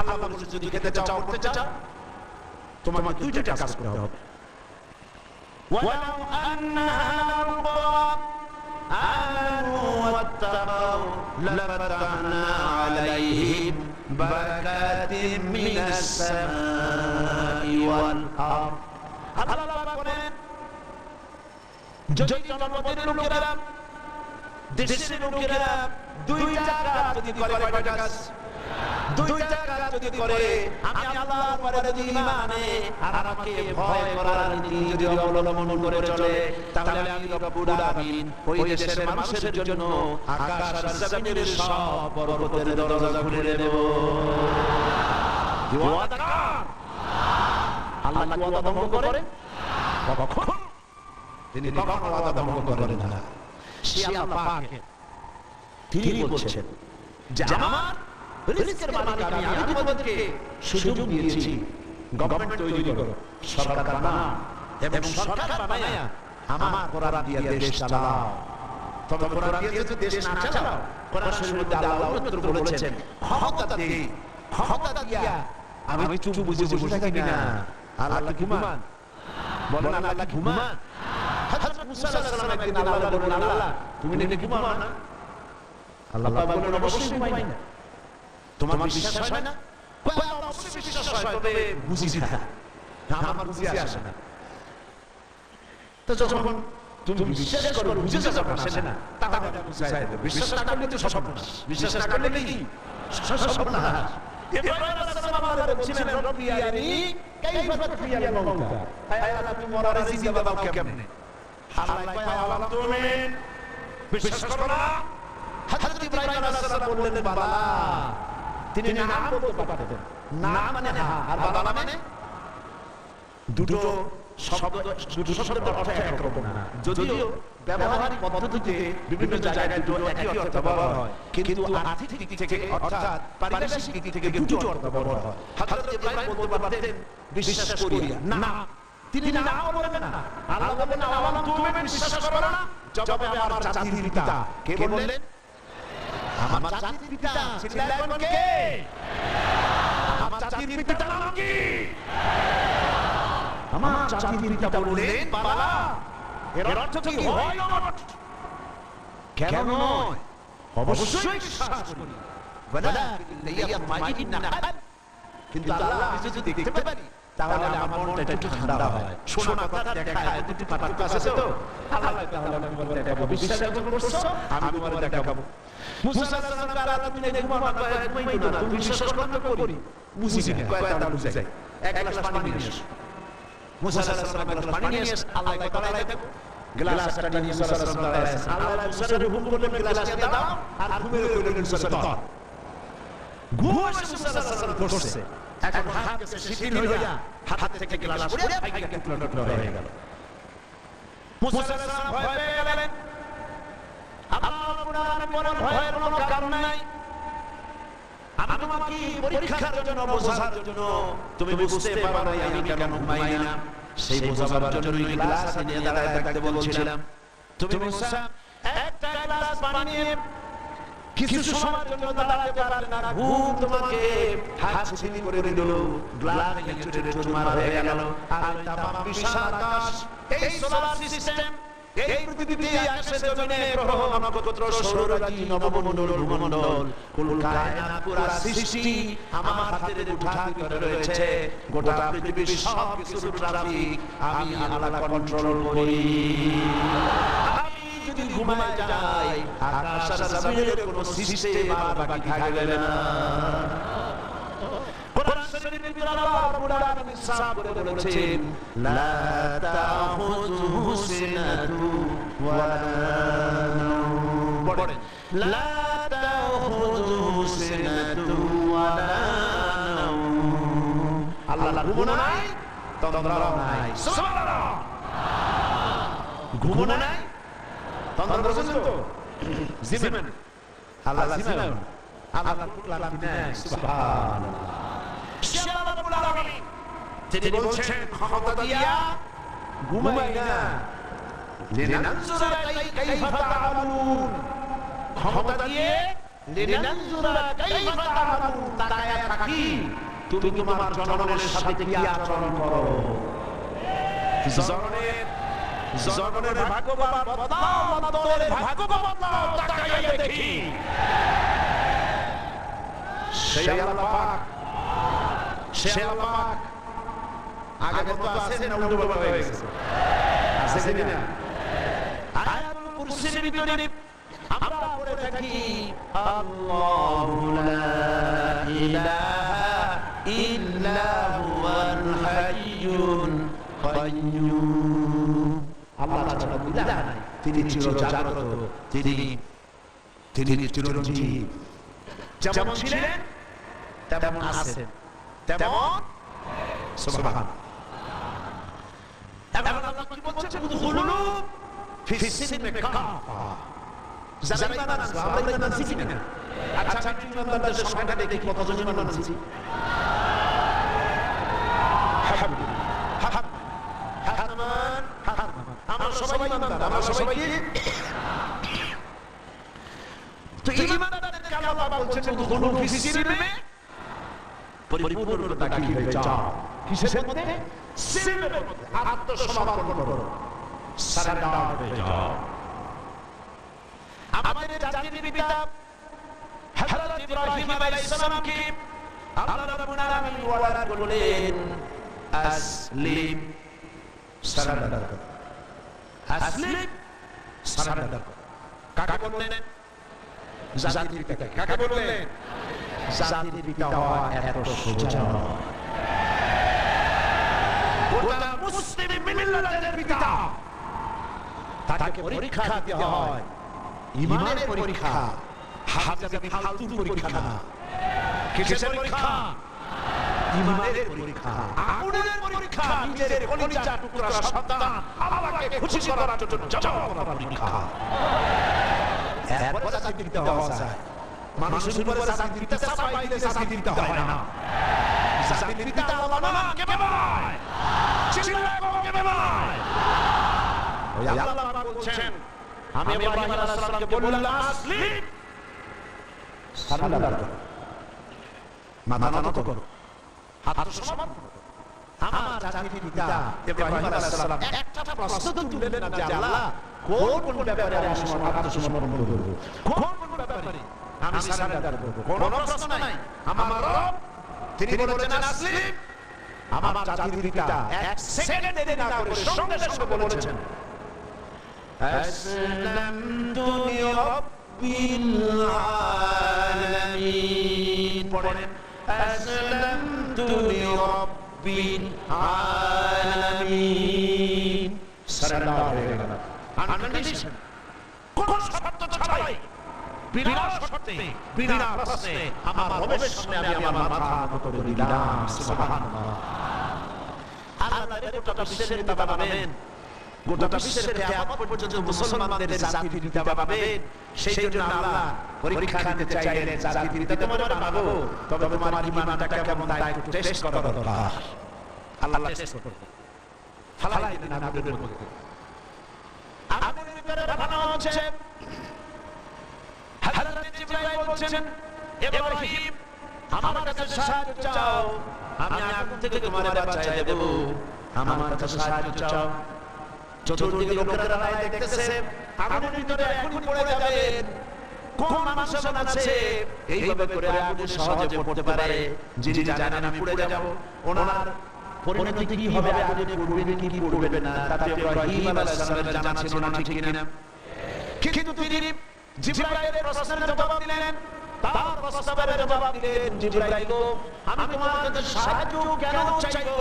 আল্লাহ বলেছে যদি খেতে চাও করতে চাও তোমাকে দুইটা কাজ করতে হবে ওয়ালাউ আন্না আমানু ওয়াত্তাকাউ লাফাতাহনা আলাইহিম বারাকাতিম মিনাস সামাই ওয়াল আরদ আল্লাহ বলেন যদি জনপদের লোকেরা দেশের লোকেরা দুইটা কাজ যদি করে কয়টা কাজ দুইটা কাজ যদি করে আমি আল্লাহর উপরে যদি ঈমান আনে আর আমাকে ভয় করার নীতি যদি অবলম্বন করে চলে তাহলে আমি রব্বুল আলামিন ওই দেশের মানুষের জন্য আকাশ আর জমিনের সব পর্বতের দরজা খুলে দেব কি ওয়াদা আল্লাহ কি ওয়াদা ভঙ্গ করে কখন তিনি কখনো ওয়াদা ভঙ্গ করেন না সে আল্লাহ পাক তিনি বলছেন যে আমার রিজিকের মালিক আমি তোমাদেরকে সুযোগ দিয়েছি গভর্নমেন্ট তৈরি করো সরকার বানাও এবং সরকার বানায়া আমার কোরআন দিয়ে দেশ চালাও তবে কোরআন দিয়ে যদি দেশ না চালাও কোরআন শরীফের মধ্যে আল্লাহ অন্যত্র বলেছেন ক্ষমতা দিয়া আমি চুপ বুঝে বসে থাকি না আল্লাহ কি ঘুমান বলেন আল্লাহ কি ঘুমান হযরত মুসা আলাইহিস সালাম একদিন আল্লাহ বলেন আল্লাহ তুমি নাকি ঘুমাও না আল্লাহ পাক বলেন অবশ্যই ঘুমাই না তোমার বিশ্বাস হয় না কয় আল্লাহ অবশ্যই বিশ্বাস হয় তবে বুঝি না আমার বুঝি আসে না তো যখন তুমি বিশ্বাস করো বুঝে যখন আসে না তাহলে বুঝাই দেবে বিশ্বাস না করলে তো সব বিশ্বাস না করলে কি সব না ইব্রাহিম আলাইহিস সালাম আমাদের বলছিলেন রব্বি আরিনি কাইফা তুহইয়াল মাউতা আয় আল্লাহ তুমি মরারে জিন্দা দাও কেমনে আল্লাহ কয় আল্লাহ তুমি বিশ্বাস করো না হযরত ইব্রাহিম আলাইহিস সালাম বললেন বাবা তিনি নাম বলতে পারতেন না মানে হ্যাঁ আর বাবা মানে দুটো শব্দের অর্থ একরকম না যদিও ব্যবহারিক পদ্ধতিতে বিভিন্ন জায়গায় দুটো একই অর্থ ব্যবহার হয় কিন্তু আর্থিক দিক থেকে অর্থাৎ পারিভাষিক দিক থেকে দুটো অর্থ ব্যবহার হয় হযরত ইব্রাহিম বলতে পারতেন বিশ্বাস করি না তিনি না বলবেন না আল্লাহ বলেন আল্লাহ তুমি বিশ্বাস করো না জবাবে আমার জাতির পিতা কে বললেন আমার জাতির পিতা চিল্লাবেন কে আমার জাতির পিতার নাম কি আমার জাতির পিতা বললেন বাবা এর অর্থ কি হয় না কেন নয় অবশ্যই বিশ্বাস করি কিন্তু আল্লাহ আমি যদি দেখতে পারি তাহলে আমার মনটা একটু ঠান্ডা হয় সোনা কথা দেখায় দুটি পার্থক্য আছে তো আল্লাহ তাহলে আমি বলতে দেখাবো বিশ্বাস করছো আমি তোমার দেখাবো মুসা আলাইহিস সালাম আল্লাহ তুমি ঘুমাবা ঘুমাই না তুমি বিশ্বাস করো না করি বুঝি না কয় তারা বুঝাই এক গ্লাস পানি নিয়ে এসো মুসা আলাইহিস সালাম এক গ্লাস পানি নিয়ে এসে আল্লাহ তাআলা দেখো গ্লাসটা নিয়ে মুসা আলাইহিস সালাম দাঁড়ায় আছে আল্লাহ মুসার হুকুম করলেন গ্লাসটা দাও আর ঘুমিয়ে কইলেন মুসা দাও ঘুম এসে মুসা আলাইহিস সালাম করছে এখন হাত থেকে শিথিল হইয়া হাত থেকে গ্লাস পড়ে ভাইকে টুকরো হয়ে গেল মুসা আলাইহিস সালাম ভয় পেয়ে গেলেন আল্লাহ রাব্বুল আলামিন বলেন ভয়ের কোনো কারণ নাই আমি তোমাকে পরীক্ষার জন্য বোঝার জন্য তুমি বুঝতে পারো না আমি কেন ঘুমাই না সেই বোঝাবার জন্য গ্লাস নিয়ে দাঁড়ায় থাকতে বলছিলাম তুমি মুসা একটা গ্লাস পানি নিয়ে কিছু সময়ের জন্য দাঁড়াতে পারলে না ঘুম তোমাকে হাত ছিনি করে দিল গ্লাস থেকে ছুটে চুরমার হয়ে গেল আর তামাম বিশাল আকাশ এই সোলার সিস্টেম এই পৃথিবীতে আকাশের জমিনে গ্রহ নক্ষত্র সৌররাজি নবমণ্ডল ভূমণ্ডল কুল কায়নাত পুরা সৃষ্টি আমার হাতের মুঠার ভিতরে রয়েছে গোটা পৃথিবীর সব কিছুর ট্রাফিক আমি আল্লাহ কন্ট্রোল করি আমি যদি ঘুমায় যাই আকাশ আর জমিনের কোনো সিস্টেম আর বাকি থাকবে না কোরআন শরীফের ভিতরে আল্লাহ রাব্বুল আলামিন সাফ করে বলেছেন লা তাখুযুহু সিনাতু ওয়ালা নাওম পড়েন লা তাখুযুহু সিনাতু ওয়ালা নাওম আল্লাহ ঘুম নাই তন্দ্রা নাই সুবহানাল্লাহ ঘুম নাই তন্দ্রা বুঝেন তো জিমেন আল্লাহ জিমেন আল্লাহ কুলালাম নাই সুবহানাল্লাহ আল্লাহ রাব্বুল আলামিন তিনি বলছেন ক্ষমতা দিয়া ঘুমাই না লিনানজুরা কাইফা তাআমালুন ক্ষমতা দিয়ে লিনানজুরা কাইফা তা'মালুন, তাকায়া থাকি তুমি তোমার জনগণের সাথে কি আচরণ করো। জনগণের ভাগ্য বদলাও, অন্তরের ভাগ্য বদলাও, তাকায়া দেখি। সেই আল্লাহ পাক আগে কত আছে না উল্টো পাল্টা হয়ে গেছে, আছে কিনা? আয়াতুল কুরসির ভিতরে আমরা পড়ে থাকি আল্লাহু লা ইলাহা ইল্লা হুয়াল হাইয়ুল কাইয়্যুম। আল্লাহ ছাড়া ইলাহ নাই, তিনি চিরজাগ্রত, তিনি চিরঞ্জীব। যেমন ছিলেন তেমন আছেন, তেমন সুবহান। এখন আল্লাহ কি বলছেন? উদখুলু ফিস সিলমি কাফা। যারা ঈমান আনছে, আমরা ঈমান আনছি কিনা? আচ্ছা, আমি ঈমানদারদের সংখ্যাটা দেখি কতজন ঈমান আনছি। আমরা সবাই ঈমানদার, আমরা সবাই কি? তো ঈমানদারদেরকে আল্লাহ বলছেন উদখুলু ফিস সিলমি, পরিপূর্ণ দাখিল হয়ে যাও। কিসের মধ্যে? সিলমের মধ্যে। আত্মসমর্পণ করো, সারেন্ডার হয়ে যাও। আমাদের জাতির পিতা হযরত ইব্রাহিম আলাইহিস সালামকে আল্লাহ রাব্বুল আলামিন ওয়াদা করলেন আসলিম, সারেন্ডার কর। আসলিম, সারেন্ডার কর। কাকে বললেন? জাতির পিতা। কাকে বললেন? জাতির পিতা হওয়া এত সোজা নয়। গোটা মুসলিম মিল্লাতের পিতা, তাকে পরীক্ষা দিতে হয়, ঈমানের পরীক্ষা, হাজাবি ফালতুর পরীক্ষা না। কিসের পরীক্ষা? ঈমানের পরীক্ষা, আগুনের পরীক্ষা, নিজের কলিজা টুকরা সন্তান আল্লাহকে খুশি করার জন্য জবাব করার পরীক্ষা। এরপর জাতির পিতা হওয়া যায়। মানুষের উপরে জাতির পিতা চাপাই দিলে জাতির পিতা হয় না। জাতির পিতা আল্লাহ না, কে বানায়? চিল্লায় বলো, কে বানায়? ওই আল্লাহ পাক বলছেন, আমি ইব্রাহিম আলাইহিস সালামকে বললাম আসলিম, সারেন্ডার করো, মাথা নত করো, আত্মসমর্পণ করো। আমার জাতির পিতা ইব্রাহিম আলাইহিস সালাম একটা প্রশ্ন তো তুললেন না যে আল্লাহ কোন ব্যাপারে আমি আত্মসমর্পণ করব, কোন ব্যাপারে আমি সারেন্ডার করব? কোন প্রশ্ন নাই। আমার রব তিনি বলেছেন আসলিম। আমার জাতির পিতা এক সেকেন্ড দেরি না করে সঙ্গে সঙ্গে বলেছেন আসলামতু লিরাব্বিল আলামিন। পড়েন আসলামতু লিরাব্বিল আলামিন। সারেন্ডার হয়ে গেল, আনকন্ডিশন, কোনো শর্ত ছাড়াই, বিনা শর্তে, বিনা প্রশ্নে আমার রবের সামনে আমি আমার মাথা নত করে দিলাম। সুবহানাল্লাহ। আল্লাহ গোটা বিশ্বের নেতা বানাবেন, গোটা বিশ্বের কিয়ামত পর্যন্ত মুসলমানদের জাতির পিতা বানাবেন। সেই জন্য আল্লাহ পরীক্ষা নিতে চাইলেন, জাতির পিতা তোমার বানাবো, তবে তোমার ঈমানটা কেমন তা একটু টেস্ট করা দরকার। আল্লাহ টেস্ট করবে, ফালাই দিলেন আগুনের মধ্যে। আগুনের ভিতরে বানানো হচ্ছে। হযরত জিবরাইল বলছেন ইব্রাহিম আমার কাছে সাহায্য চাও, আমি আগুন থেকে তোমারে বাঁচিয়ে দেব, আমার কাছে সাহায্য চাও। চতুর্দিকে লোকেরা দাঁড়ায় দেখতেছে, আগুনের ভিতরে এখনই পড়ে যাবেন। কোন মানুষ আছে এইভাবে করে আগুনে সহজে পড়তে পারে? যিনি জানেন আমি পড়ে যাব, ওনার পরিণতি কি হবে, আগুনে পড়বেন কি পড়বেন না, তাতে ইব্রাহিম আলাইহিস সালামের জানা ছিল না, ঠিক কিনা? কিন্তু তিনি জিবরাইলের প্রশ্নের জবাব দিলেন, তার প্রস্তাবের জবাব দিলেন, জিবরাইল আমি তোমার কাছে সাহায্য কেন চাইবো?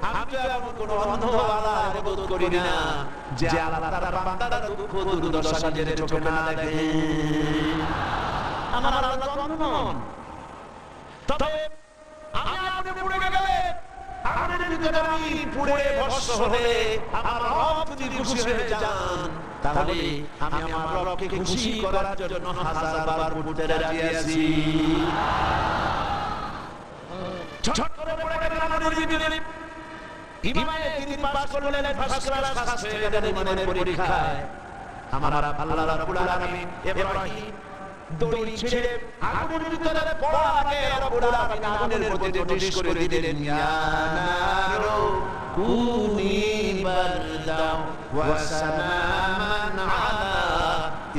আমি তো এমন কোন অন্ধ আল্লাহর ইবাদত করি না যে আল্লাহ তার বান্দার দুঃখ দুর্দশা নিজের চোখে না দেখে। আমার আল্লাহ নন। তবে আমি আগুনে পুড়ে গেলে, আগুনের ভিতরে আমি পুড়ে ভস্ম হলে আমার রব যদি খুশি হয়ে যান, তাহলে আমি আমার রবকে খুশি করার জন্য 1000বার পড়তে রাজি আছি। ছট করে পড়ে গেলেন আগুনের ভিতরে। ইমানে তিনি পাস করলেন, ফার্স্ট ক্লাস হয়ে গেলেন ইমানের পরীক্ষায়। আমার আল্লাহ রাব্বুল আলামিন ইব্রাহিম দড়ি ছেড়ে আগুনের ভিতরে পড়ার আগে রব্বুল আলামিন আগুনের প্রতি নোটিশ করে দিলেন, ইয়া নারু কুনি বারদাও ওয়া সালামান আলা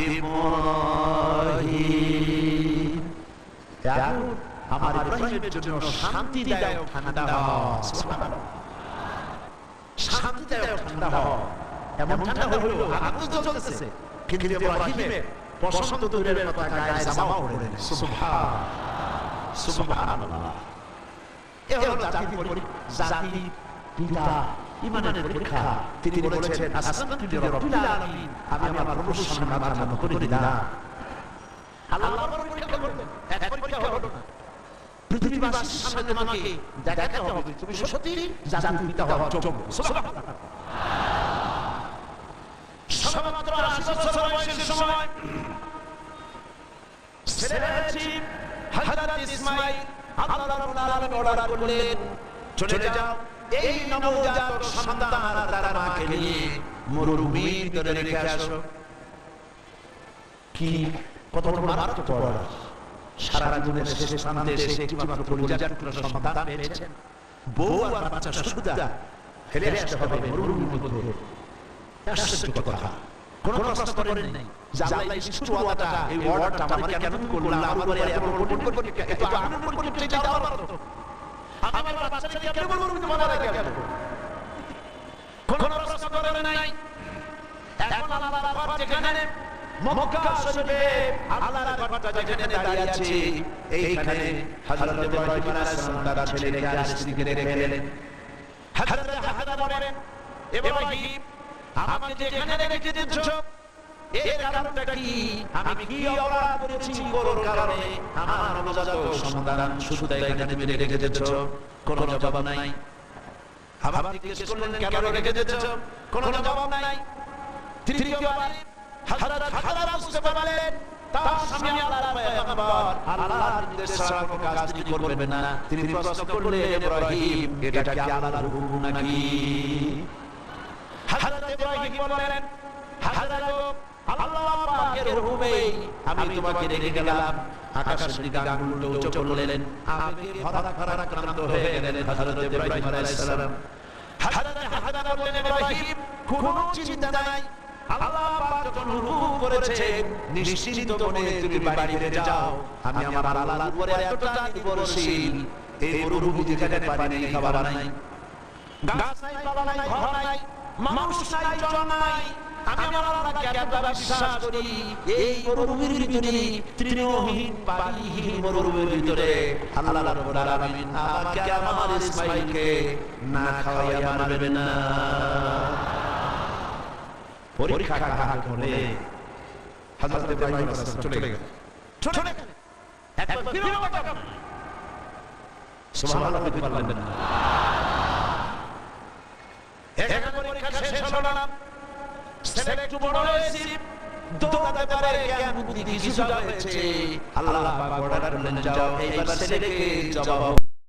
ইব্রাহিম। আমার ইব্রাহিমের জন্য শান্তিদায়ক ঠান্ডা হও, সুবহানাল্লাহ, শান্তিদায়ক ঠান্ডা হও। এমন ঠান্ডা হলো আগুন তো জ্বলতেছে, কিন্তু ইব্রাহিমের পছন্দ দূরের কথা, গায়ে জামাও পরে নেই। সুবহানাল্লাহ। এ হলো জাতি পিতা ঈমানের পরীক্ষা। তিনি বলেছেন, আসলামতু লিরাব্বিল আলামিন, আমি আমার প্রভুর সামনে মাথা নত করে দিলাম। আল্লাহ পরীক্ষা করবেন, এক পরীক্ষা হলো না। পৃথিবীবাসীর সামনে তোমাকে দেখাতে হবে তুমি সত্যি জাতির পিতা হওয়ার যোগ্য। সুবহানাল্লাহ। সবেমাত্র 80 বছর বয়সের সময় ছেলে হয়েছে হযরত ইসমাঈল। আল্লাহ রাব্বুল আলামিন অর্ডার করলেন, চলে যাও এই নবজাতক সন্তান আর তার মাকে নিয়ে মরুভূমির ভিতরে রেখে আসো। কি কত বড় মারাত্মক অর্ডার! সারা জীবনের শেষ প্রান্তে এসে একটি মাত্র কলিজার টুকরা সন্তান পেয়েছেন, বউ আর বাচ্চা সুদা ফেলে আসতে হবে মরুভূমির মধ্যে। আশ্চর্য কথা, কোনো প্রশ্ন করেন নাই যে আল্লাহ এই ছোট ওয়াদাটা, এই ওয়ার্ডটা আমাকে কেন করলেন, আমার উপরে এত কঠিন পরীক্ষা, এত আগুনের পরীক্ষা, এটা আমার তো আমি আমার বাচ্চাকে কেন মরুভূমিতে বাঁধা রেখে আসব? কোনো প্রশ্ন করেন নাই। এখন আল্লাহর ঘর যেখানে মক্কা শরীফে আল্লাহর ঘরটা যেখানে দাঁড়িয়ে আছে, এইখানে হযরত ইব্রাহিম আলাইহিস সালাম তার ছেলেকে আর স্ত্রীকে রেখে এলেন। হযরত হাজরা বলেন, ইব্রাহিম আমাকে যেখানে রেখে দিয়েছো এর কারণটা কি? আমি কি অপরাধ করেছি? গরুর কারণে আমার নবজাতক সন্তান শুধু এখানে তুমি রেখে দিয়েছো? কোনো জবাব নাই। আবার জিজ্ঞেস করলেন, কেন রেখে দিয়েছো? কোনো জবাব নাই। তৃতীয়বার হযরত হাজরা বুঝতে পারলেন তার স্বামী আল্লাহর পয়গম্বর, আল্লাহর নির্দেশ ছাড়া কোনো কাজ তিনি করবেন না। তিনি প্রশ্ন করলেন, ইব্রাহিম এটা কি আল্লাহর হুকুম নাকি? হযরত ইব্রাহিম বললেন, হাজরা গো, আল্লাহ পাকের হুকুমে আমি তোমাকে রেখে গেলাম। আকাশের দিকে আঙ্গুল উঁচু করলেন, আবেগে ভরা ক্লান্ত হয়ে গেলেন হযরত ইব্রাহিম আলাইহিস সালাম। হযরত হাজরা বললেন, ইব্রাহিম কোনো চিন্তা নাই, আল্লাহ পাক যখন হুকুম করেছেন নিশ্চিন্ত মনে তুমি বাড়ি ফিরে যাও। আমি আমার আল্লাহর উপরে এতটা নির্ভরশীল, এই মরুভূমি যেখানে পানি নেই, খাবার নাই, গাছ নাই, পালা নাই, ঘর নাই, মানুষ নাই, জন নাই, আমি আমার আল্লাহকে এতটা বিশ্বাস করি, এই মরুভূমির ভিতরে, তৃণহীন পানিহীন মরুভূমির ভিতরে আল্লাহ রাব্বুল আলামিন আমাকে আমার ইসমাঈলকে না খাওয়াইয়া মারবে না। পরীক্ষা কাকে বলে? হযরত ইব্রাহিম আলাইহিস সালাম চলে গেলেন। একবার ফিরে তাকান, সুবহানাল্লাহ বলতে পারলেন না। এখানে পরীক্ষা শেষ হলো না, ছেলে একটু বড় হয়েছে, দৌড়াতে পারে, জ্ঞান বুদ্ধি কিছুটা হয়েছে। আল্লাহ পাক অর্ডার করলেন, যাও এইবার ছেলেকে জবাব